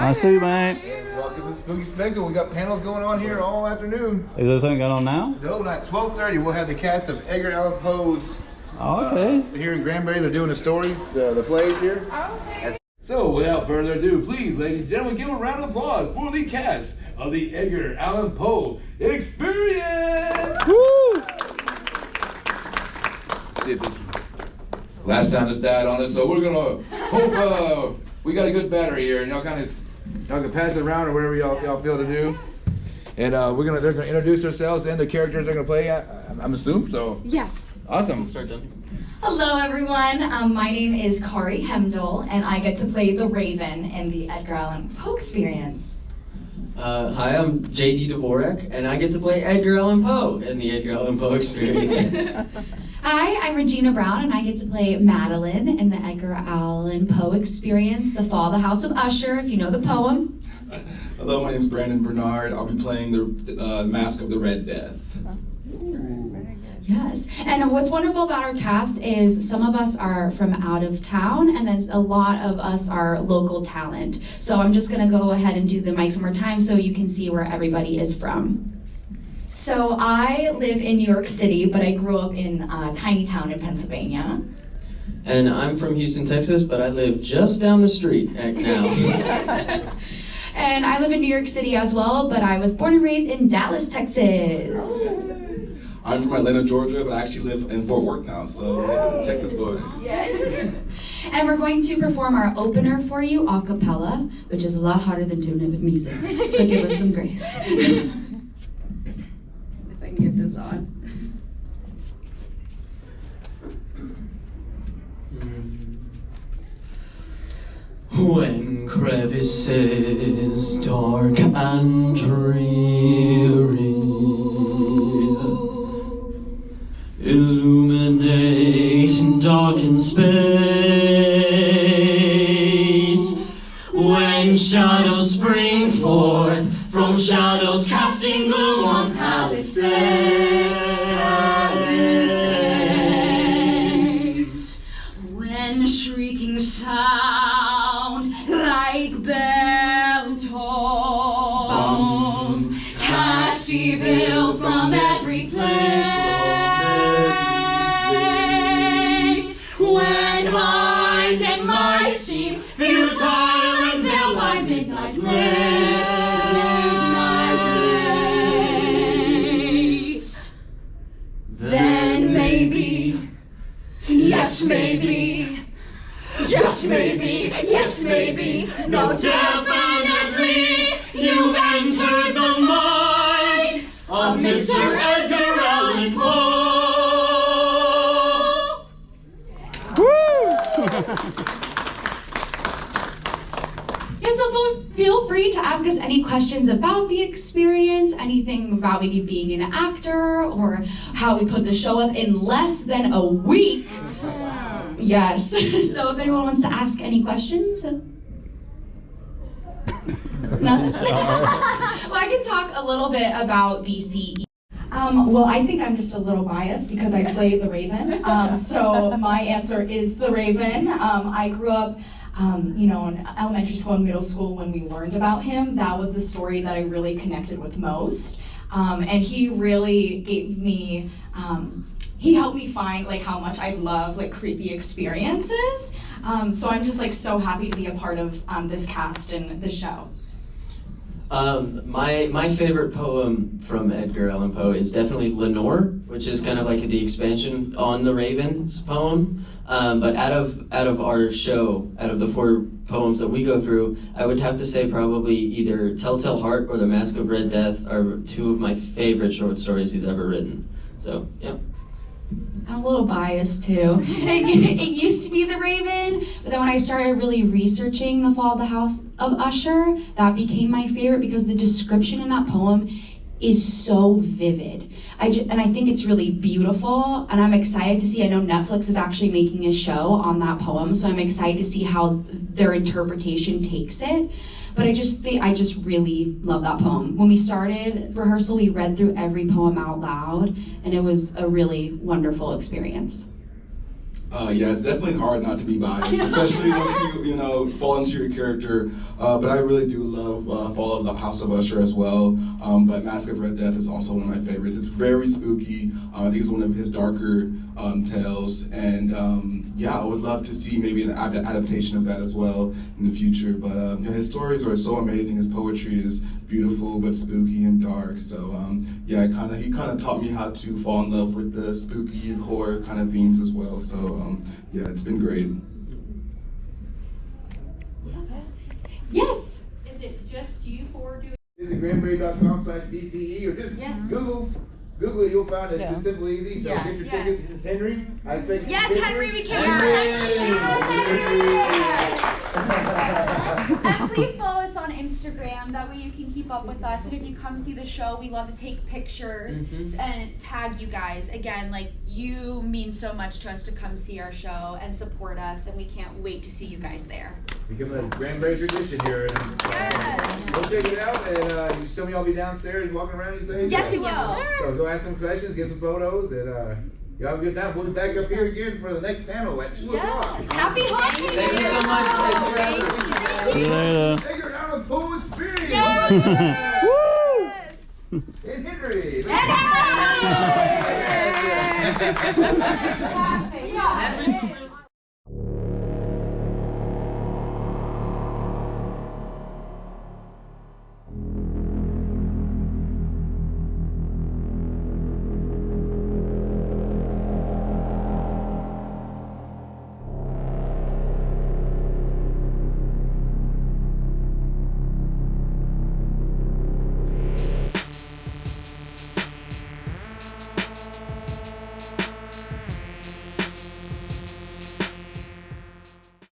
I see you, man. Welcome to Spooky Spectacle. We got panels going on here all afternoon. Is there something going on now? No, at 12:30 we'll have the cast of Edgar Allan Poe's. Okay. Here in Granbury, they're doing the stories, the plays here. Okay. So, without further ado, please, ladies and gentlemen, give a round of applause for the cast of the Edgar Allan Poe Experience! Woo! Let's see if this last time this died on us, so we're gonna hope we got a good battery here, and y'all can pass it around or whatever y'all feel to do. And they're gonna introduce themselves and the characters they're gonna play. I'm assuming so. Yes. Awesome. Hello, everyone. My name is Kari Hemdall, and I get to play the Raven in the Edgar Allan Poe Experience. Hi, I'm JD Dvorak, and I get to play Edgar Allan Poe in the Edgar Allan Poe Experience. Hi, I'm Regina Brown, and I get to play Madeline in the Edgar Allan Poe Experience, The Fall of the House of Usher, if you know the poem. Hello, my name is Brandon Bernard. I'll be playing the Mask of the Red Death. Yes, and what's wonderful about our cast is some of us are from out of town, and then a lot of us are local talent. So I'm just gonna go ahead and do the mics one more time so you can see where everybody is from. So I live in New York City, but I grew up in a tiny town in Pennsylvania. And I'm from Houston, Texas, but I live just down the street now. And I live in New York City as well, but I was born and raised in Dallas, Texas. I'm from Atlanta, Georgia, but I actually live in Fort Worth now, so yeah, Texas boy. Yes. And we're going to perform our opener for you, Acapella, which is a lot harder than doing it with music. So give us some grace. If I can get this on. When crevices dark and dreary illuminate in darkened space, when shadows spring forth from shadows casting gloom on pallid face, when shrieking sound like bell tolls cast evil from every place, when mind and might seem futile and veiled by midnight lace, then maybe, yes maybe, just maybe, yes maybe, no definitely, you've entered the mind of Mr. Edgar Allan Poe. Yeah, so feel free to ask us any questions about the experience, anything about maybe being an actor, or how we put the show up in less than a week. Yes, so if anyone wants to ask any questions. Nothing? Well, I can talk a little bit about BCE. Well, I think I'm just a little biased because I play the Raven. So my answer is the Raven. I grew up, in elementary school and middle school when we learned about him. That was the story that I really connected with most. And he really gave me, he helped me find like how much I love like creepy experiences. So I'm just like so happy to be a part of this cast and the show. My favorite poem from Edgar Allan Poe is definitely Lenore, which is kind of like the expansion on the Raven's poem. But out of our show, out of the 4 poems that we go through, I would have to say probably either Telltale Heart or The Mask of Red Death are 2 of my favorite short stories he's ever written. So, yeah. I'm a little biased too. It used to be the Raven, but then when I started really researching The Fall of the House of Usher, that became my favorite because the description in that poem is so vivid. And I think it's really beautiful, and I'm excited to see, I know Netflix is actually making a show on that poem, so I'm excited to see how their interpretation takes it. But I just really love that poem. When we started rehearsal, we read through every poem out loud, and it was a really wonderful experience. Yeah, it's definitely hard not to be biased, especially once you know, fall into your character. But I really do love Fall of the House of Usher as well. But Mask of Red Death is also one of my favorites. It's very spooky. I think it's one of his darker tales. And yeah, I would love to see maybe an adaptation of that as well in the future. But you know, his stories are so amazing. His poetry is beautiful but spooky and dark. So yeah, he kind of taught me how to fall in love with the spooky and horror kind of themes as well. So yeah, it's been great. Yes. Is it just you four doing? Visit Granbury.com/BCE or just Google it, you'll find it. It's just simple, easy. So get your tickets. Henry, I expect you. Yes, Henry, we can. And please follow us on Instagram. That way you can keep up with us. And if you come see the show, we love to take pictures and tag you guys. Again, like, you mean so much to us to come see our show and support us. And we can't wait to see you guys there. Become a Granbury tradition here. And, we'll check it out. And you tell me I'll be downstairs walking around, you say? Yes, we will. So go ask some questions, get some photos, and y'all have a good time. We'll be back up here again for the next panel at 2 o'clock. Happy hunting! Thank you so much. See you later. Edgar, out of full experience. Woo! And Henry. And Henry! Fantastic.